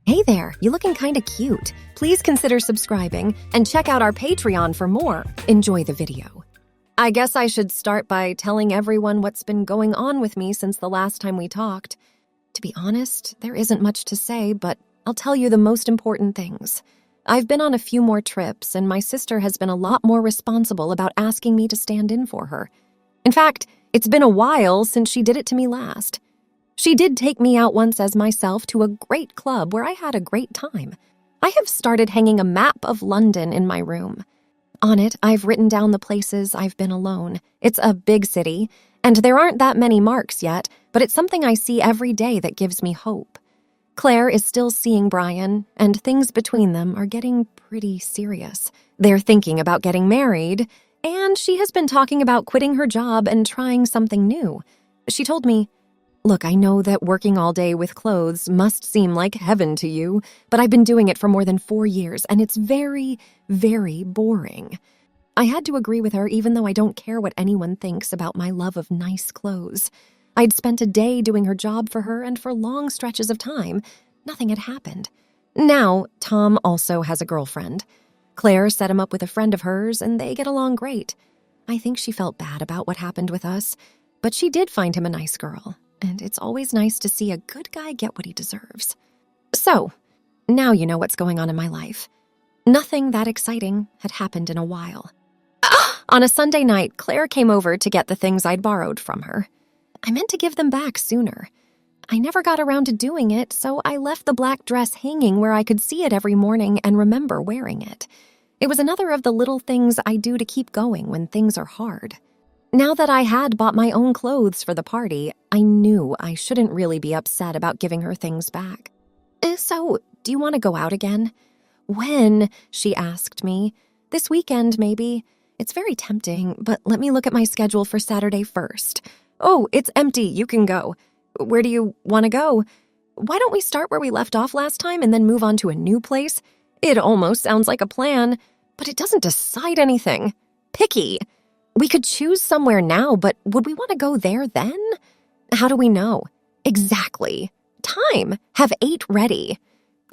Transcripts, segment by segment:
Hey there, you looking kinda cute. Please consider subscribing and check out our Patreon for more. Enjoy the video. I guess I should start by telling everyone what's been going on with me since the last time we talked. To be honest, there isn't much to say, but I'll tell you the most important things. I've been on a few more trips, and my sister has been a lot more responsible about asking me to stand in for her. In fact, it's been a while since she did it to me last. She did take me out once as myself to a great club where I had a great time. I have started hanging a map of London in my room. On it, I've written down the places I've been alone. It's a big city, and there aren't that many marks yet, but it's something I see every day that gives me hope. Claire is still seeing Brian, and things between them are getting pretty serious. They're thinking about getting married, and she has been talking about quitting her job and trying something new. She told me, "Look, I know that working all day with clothes must seem like heaven to you, but I've been doing it for more than 4 years, and it's very, very boring." I had to agree with her, even though I don't care what anyone thinks about my love of nice clothes. I'd spent a day doing her job for her, and for long stretches of time, nothing had happened. Now, Tom also has a girlfriend. Claire set him up with a friend of hers, and they get along great. I think she felt bad about what happened with us, but she did find him a nice girl. And it's always nice to see a good guy get what he deserves. So, now you know what's going on in my life. Nothing that exciting had happened in a while. On a Sunday night, Claire came over to get the things I'd borrowed from her. I meant to give them back sooner. I never got around to doing it, so I left the black dress hanging where I could see it every morning and remember wearing it. It was another of the little things I do to keep going when things are hard. Now that I had bought my own clothes for the party, I knew I shouldn't really be upset about giving her things back. "So, do you want to go out again?" "When?" she asked me. "This weekend, maybe. It's very tempting, but let me look at my schedule for Saturday first." "Oh, it's empty. You can go." "Where do you want to go?" "Why don't we start where we left off last time and then move on to a new place?" It almost sounds like a plan, but it doesn't decide anything. Picky. We could choose somewhere now, but would we want to go there then? How do we know? Exactly. Time. Have 8 ready.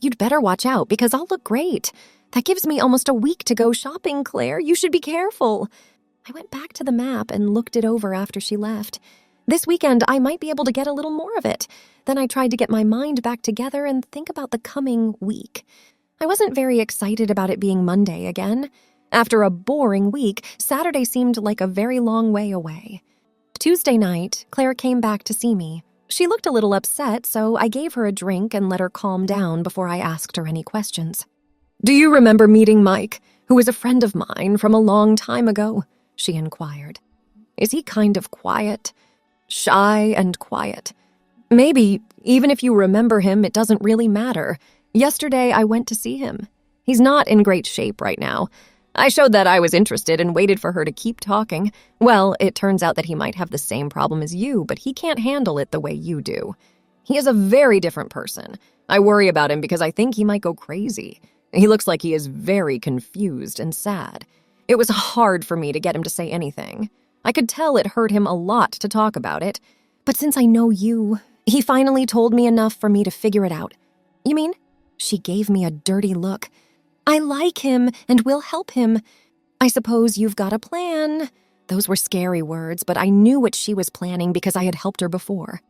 You'd better watch out because I'll look great. That gives me almost a week to go shopping, Claire. You should be careful. I went back to the map and looked it over after she left. This weekend, I might be able to get a little more of it. Then I tried to get my mind back together and think about the coming week. I wasn't very excited about it being Monday again. After a boring week, Saturday seemed like a very long way away. Tuesday night, Claire came back to see me. She looked a little upset, so I gave her a drink and let her calm down before I asked her any questions. "Do you remember meeting Mike, who is a friend of mine from a long time ago?" she inquired. "Is he kind of quiet? Shy and quiet? Maybe, even if you remember him, it doesn't really matter. Yesterday, I went to see him. He's not in great shape right now. I showed that I was interested and waited for her to keep talking. Well, it turns out that he might have the same problem as you, but he can't handle it the way you do. He is a very different person. I worry about him because I think he might go crazy. He looks like he is very confused and sad. It was hard for me to get him to say anything. I could tell it hurt him a lot to talk about it. But since I know you, he finally told me enough for me to figure it out." "You mean?" She gave me a dirty look. "I like him and will help him. I suppose you've got a plan." Those were scary words, but I knew what she was planning because I had helped her before.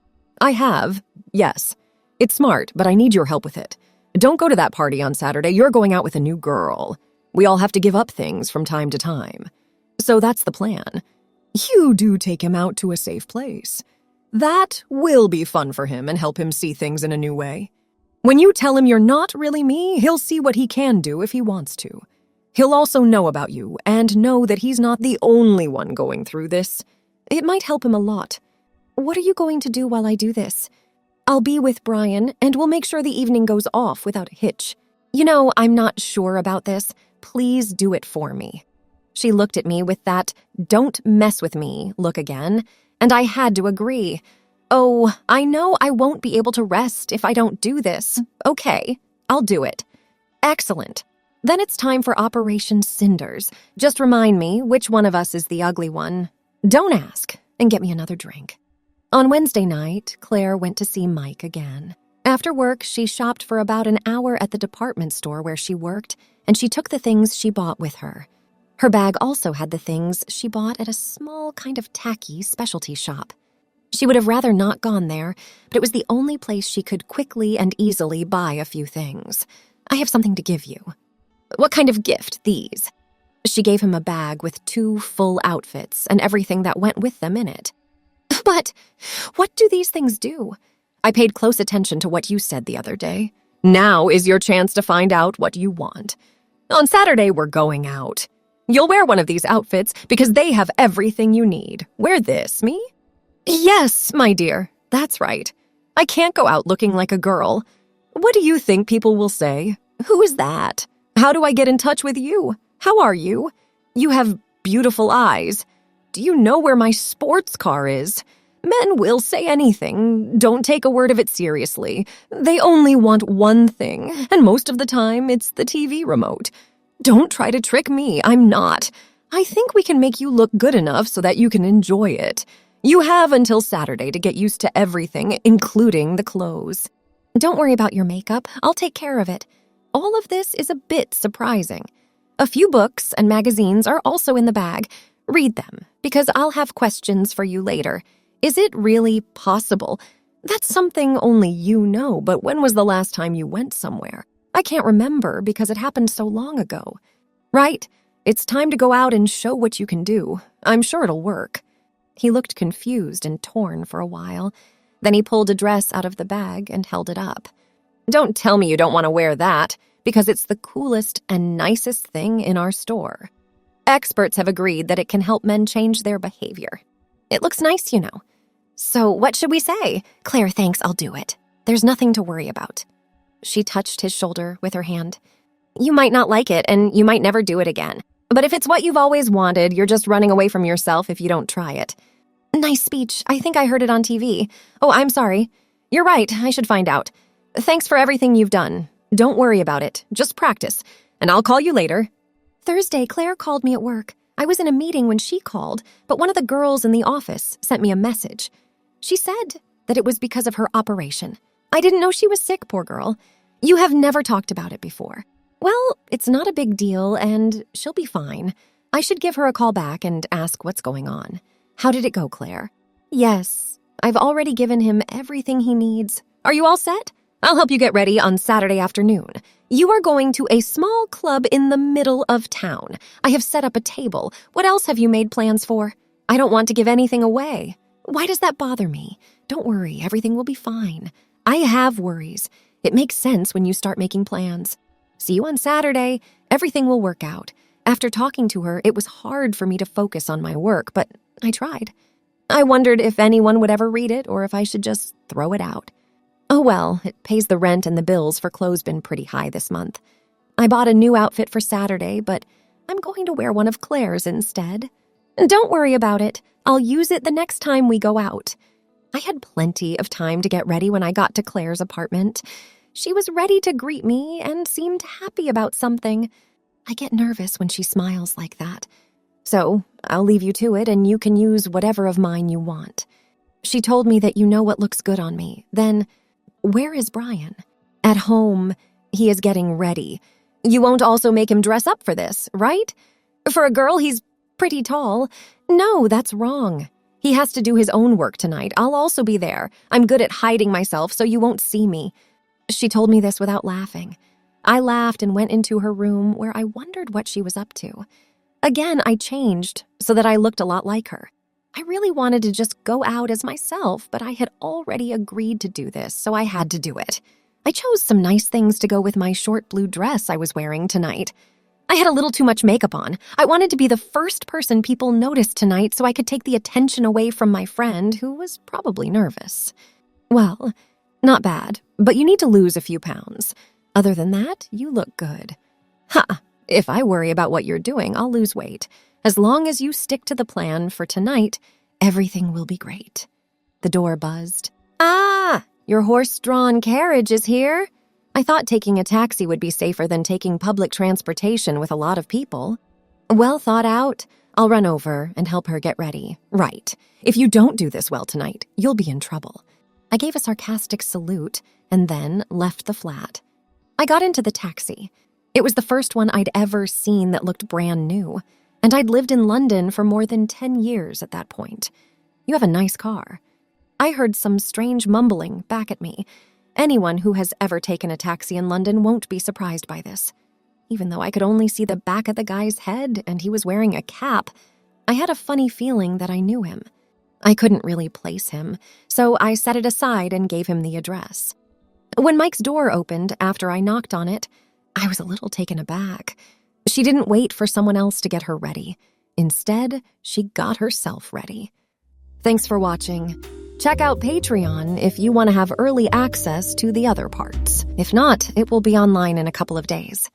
"I have, yes. It's smart, but I need your help with it. Don't go to that party on Saturday. You're going out with a new girl. We all have to give up things from time to time. So that's the plan. You do take him out to a safe place. That will be fun for him and help him see things in a new way. When you tell him you're not really me, he'll see what he can do if he wants to. He'll also know about you and know that he's not the only one going through this. It might help him a lot." "What are you going to do while I do this?" "I'll be with Brian, and we'll make sure the evening goes off without a hitch. You know, I'm not sure about this. Please do it for me." She looked at me with that "don't mess with me" look again, and I had to agree. "Oh, I know I won't be able to rest if I don't do this. Okay, I'll do it." "Excellent. Then it's time for Operation Cinders. Just remind me which one of us is the ugly one. Don't ask, and get me another drink." On Wednesday night, Claire went to see Mike again. After work, she shopped for about an hour at the department store where she worked, and she took the things she bought with her. Her bag also had the things she bought at a small, kind of tacky specialty shop. She would have rather not gone there, but it was the only place she could quickly and easily buy a few things. I have something to give you. What kind of gift, these? She gave him a bag with 2 full outfits and everything that went with them in it. But what do these things do? I paid close attention to what you said the other day. Now is your chance to find out what you want. On Saturday, we're going out. You'll wear one of these outfits because they have everything you need. Wear this, me? Yes, my dear, that's right. I can't go out looking like a girl. What do you think people will say? Who is that? How do I get in touch with you? How are you? You have beautiful eyes. Do you know where my sports car is? Men will say anything. Don't take a word of it seriously. They only want one thing, and most of the time it's the TV remote. Don't try to trick me. I'm not. I think we can make you look good enough so that you can enjoy it. You have until Saturday to get used to everything, including the clothes. Don't worry about your makeup. I'll take care of it. All of this is a bit surprising. A few books and magazines are also in the bag. Read them, because I'll have questions for you later. Is it really possible? That's something only you know, but when was the last time you went somewhere? I can't remember because it happened so long ago. Right? It's time to go out and show what you can do. I'm sure it'll work. He looked confused and torn for a while. Then he pulled a dress out of the bag and held it up. Don't tell me you don't want to wear that, because it's the coolest and nicest thing in our store. Experts have agreed that it can help men change their behavior. It looks nice, you know. So what should we say? Claire, thanks, I'll do it. There's nothing to worry about. She touched his shoulder with her hand. You might not like it, and you might never do it again. But if it's what you've always wanted, you're just running away from yourself if you don't try it. Nice speech. I think I heard it on TV. Oh, I'm sorry. You're right. I should find out. Thanks for everything you've done. Don't worry about it. Just practice. And I'll call you later. Thursday, Claire called me at work. I was in a meeting when she called, but one of the girls in the office sent me a message. She said that it was because of her operation. I didn't know she was sick, poor girl. You have never talked about it before. Well, it's not a big deal, and she'll be fine. I should give her a call back and ask what's going on. How did it go, Claire? Yes, I've already given him everything he needs. Are you all set? I'll help you get ready on Saturday afternoon. You are going to a small club in the middle of town. I have set up a table. What else have you made plans for? I don't want to give anything away. Why does that bother me? Don't worry, everything will be fine. I have worries. It makes sense when you start making plans. See you on Saturday. Everything will work out. After talking to her, it was hard for me to focus on my work, but I tried. I wondered if anyone would ever read it or if I should just throw it out. Oh well, it pays the rent and the bills for clothes been pretty high this month. I bought a new outfit for Saturday, but I'm going to wear one of Claire's instead. Don't worry about it. I'll use it the next time we go out. I had plenty of time to get ready when I got to Claire's apartment. She was ready to greet me and seemed happy about something. I get nervous when she smiles like that. So I'll leave you to it and you can use whatever of mine you want. She told me that you know what looks good on me. Then, where is Brian? At home. He is getting ready. You won't also make him dress up for this, right? For a girl, he's pretty tall. No, that's wrong. He has to do his own work tonight. I'll also be there. I'm good at hiding myself, so you won't see me. She told me this without laughing. I laughed and went into her room where I wondered what she was up to. Again, I changed so that I looked a lot like her. I really wanted to just go out as myself, but I had already agreed to do this, so I had to do it. I chose some nice things to go with my short blue dress I was wearing tonight. I had a little too much makeup on. I wanted to be the first person people noticed tonight so I could take the attention away from my friend, who was probably nervous. Well, not bad, but you need to lose a few pounds. Other than that, you look good. Ha! If I worry about what you're doing, I'll lose weight. As long as you stick to the plan for tonight, everything will be great. The door buzzed. Ah! Your horse-drawn carriage is here. I thought taking a taxi would be safer than taking public transportation with a lot of people. Well thought out. I'll run over and help her get ready. Right. If you don't do this well tonight, you'll be in trouble. I gave a sarcastic salute and then left the flat. I got into the taxi. It was the first one I'd ever seen that looked brand new, and I'd lived in London for more than 10 years at that point. "You have a nice car." I heard some strange mumbling back at me. Anyone who has ever taken a taxi in London won't be surprised by this. Even though I could only see the back of the guy's head and he was wearing a cap, I had a funny feeling that I knew him. I couldn't really place him, so I set it aside and gave him the address. When Mike's door opened after I knocked on it, I was a little taken aback. She didn't wait for someone else to get her ready. Instead, she got herself ready. Thanks for watching. Check out Patreon if you want to have early access to the other parts. If not, it will be online in a couple of days.